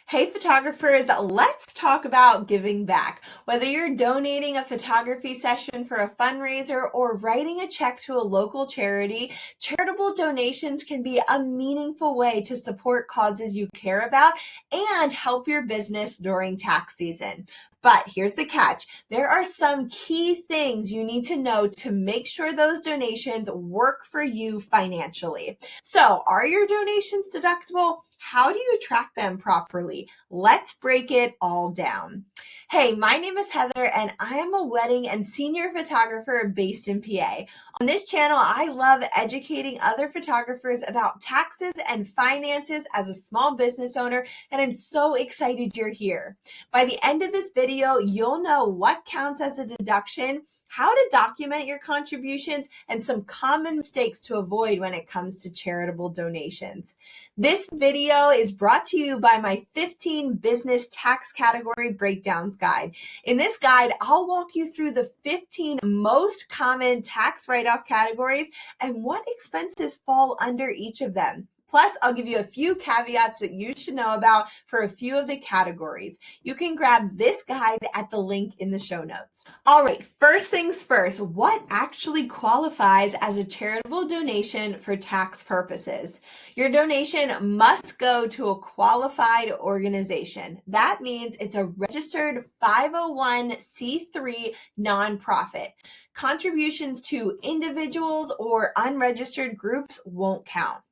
Hey photographers, let's talk about giving back. Whether you're donating a photography session for a fundraiser or writing a check to a local charity, charitable donations can be a meaningful way to support causes you care about and help your business during tax season. But here's the catch. There are some key things you need to know to make sure those donations work for you financially. So, are your donations deductible? How do you track them properly? Let's break it all down. Hey, my name is Heather and I am a wedding and senior photographer based in PA. On this channel, I love educating other photographers about taxes and finances as a small business owner, and I'm so excited you're here. By the end of this video, you'll know what counts as a deduction, how to document your contributions, and some common mistakes to avoid when it comes to charitable donations. This video is brought to you by my 15 business tax category breakdowns guide. In this guide, I'll walk you through the 15 most common tax write-off categories and what expenses fall under each of them. Plus, I'll give you a few caveats that you should know about for a few of the categories. You can grab this guide at the link in the show notes. All right, first things first, what actually qualifies as a charitable donation for tax purposes? Your donation must go to a qualified organization. That means it's a registered 501c3 nonprofit. Contributions to individuals or unregistered groups won't count.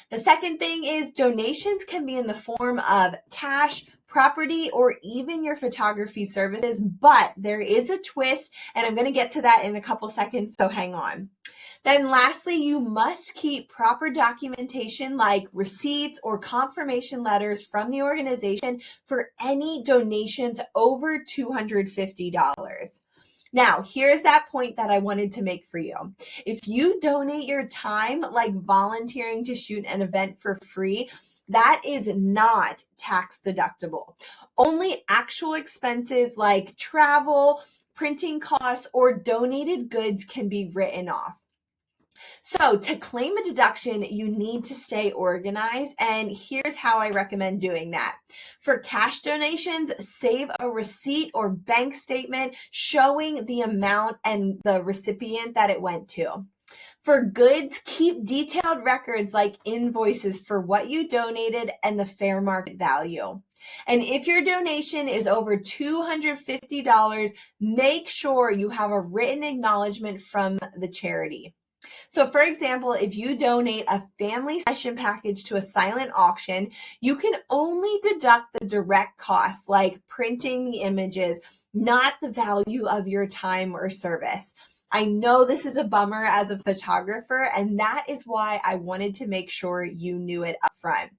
The second thing is donations can be in the form of cash, property, or even your photography services, but there is a twist, and I'm going to get to that in a couple seconds, so hang on. Then lastly, you must keep proper documentation like receipts or confirmation letters from the organization for any donations over $250. Now, here's that point that I wanted to make for you. If you donate your time, like volunteering to shoot an event for free, that is not tax deductible. Only actual expenses like travel, printing costs, or donated goods can be written off. So to claim a deduction, you need to stay organized, and here's how I recommend doing that. For cash donations, save a receipt or bank statement showing the amount and the recipient that it went to. For goods, keep detailed records like invoices for what you donated and the fair market value. And if your donation is over $250, make sure you have a written acknowledgement from the charity. So for example, if you donate a family session package to a silent auction, you can only deduct the direct costs like printing the images, not the value of your time or service. I know this is a bummer as a photographer, and that is why I wanted to make sure you knew it up front.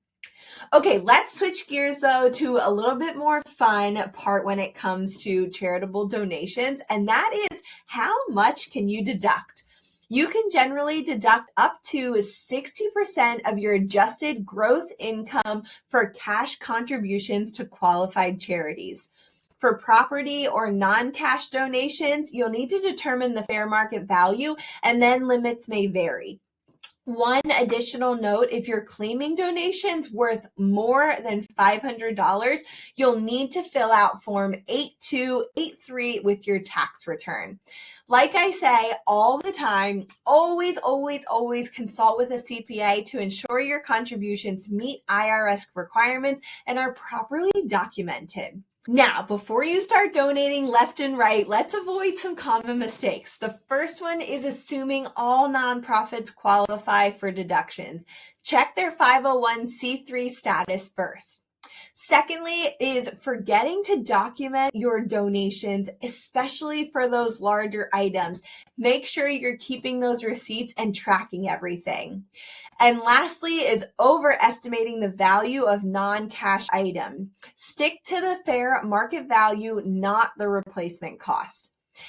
Okay, let's switch gears though to a little bit more fun part when it comes to charitable donations, and that is how much can you deduct? You can generally deduct up to 60% of your adjusted gross income for cash contributions to qualified charities. For property or non-cash donations, you'll need to determine the fair market value, and then limits may vary. One additional note, if you're claiming donations worth more than $500, you'll need to fill out Form 8283 with your tax return. Like I say all the time, always consult with a CPA to ensure your contributions meet IRS requirements and are properly documented. Now, before you start donating left and right, let's avoid some common mistakes. The first one is assuming all nonprofits qualify for deductions. Check their 501c3 status first. Secondly is forgetting to document your donations, especially for those larger items. Make sure you're keeping those receipts and tracking everything. And lastly is overestimating the value of non-cash items. Stick to the fair market value, not the replacement cost.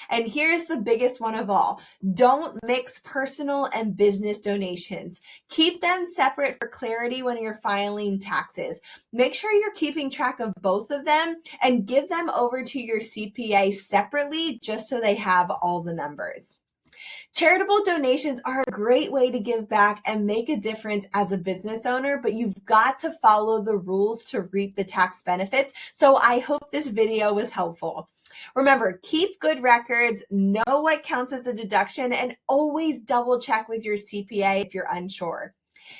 And here's the biggest one of all. Don't mix personal and business donations. Keep them separate for clarity when you're filing taxes. Make sure you're keeping track of both of them and give them over to your CPA separately just so they have all the numbers. Charitable donations are a great way to give back and make a difference as a business owner, but you've got to follow the rules to reap the tax benefits. So I hope this video was helpful. Remember, keep good records, know what counts as a deduction, and always double check with your CPA if you're unsure.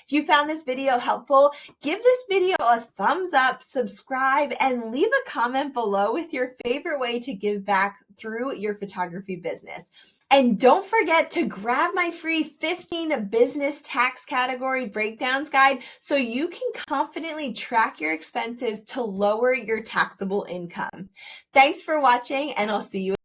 If you found this video helpful, give this video a thumbs up, subscribe, and leave a comment below with your favorite way to give back through your photography business. And don't forget to grab my free 15 business tax category breakdowns guide so you can confidently track your expenses to lower your taxable income. Thanks for watching, and I'll see you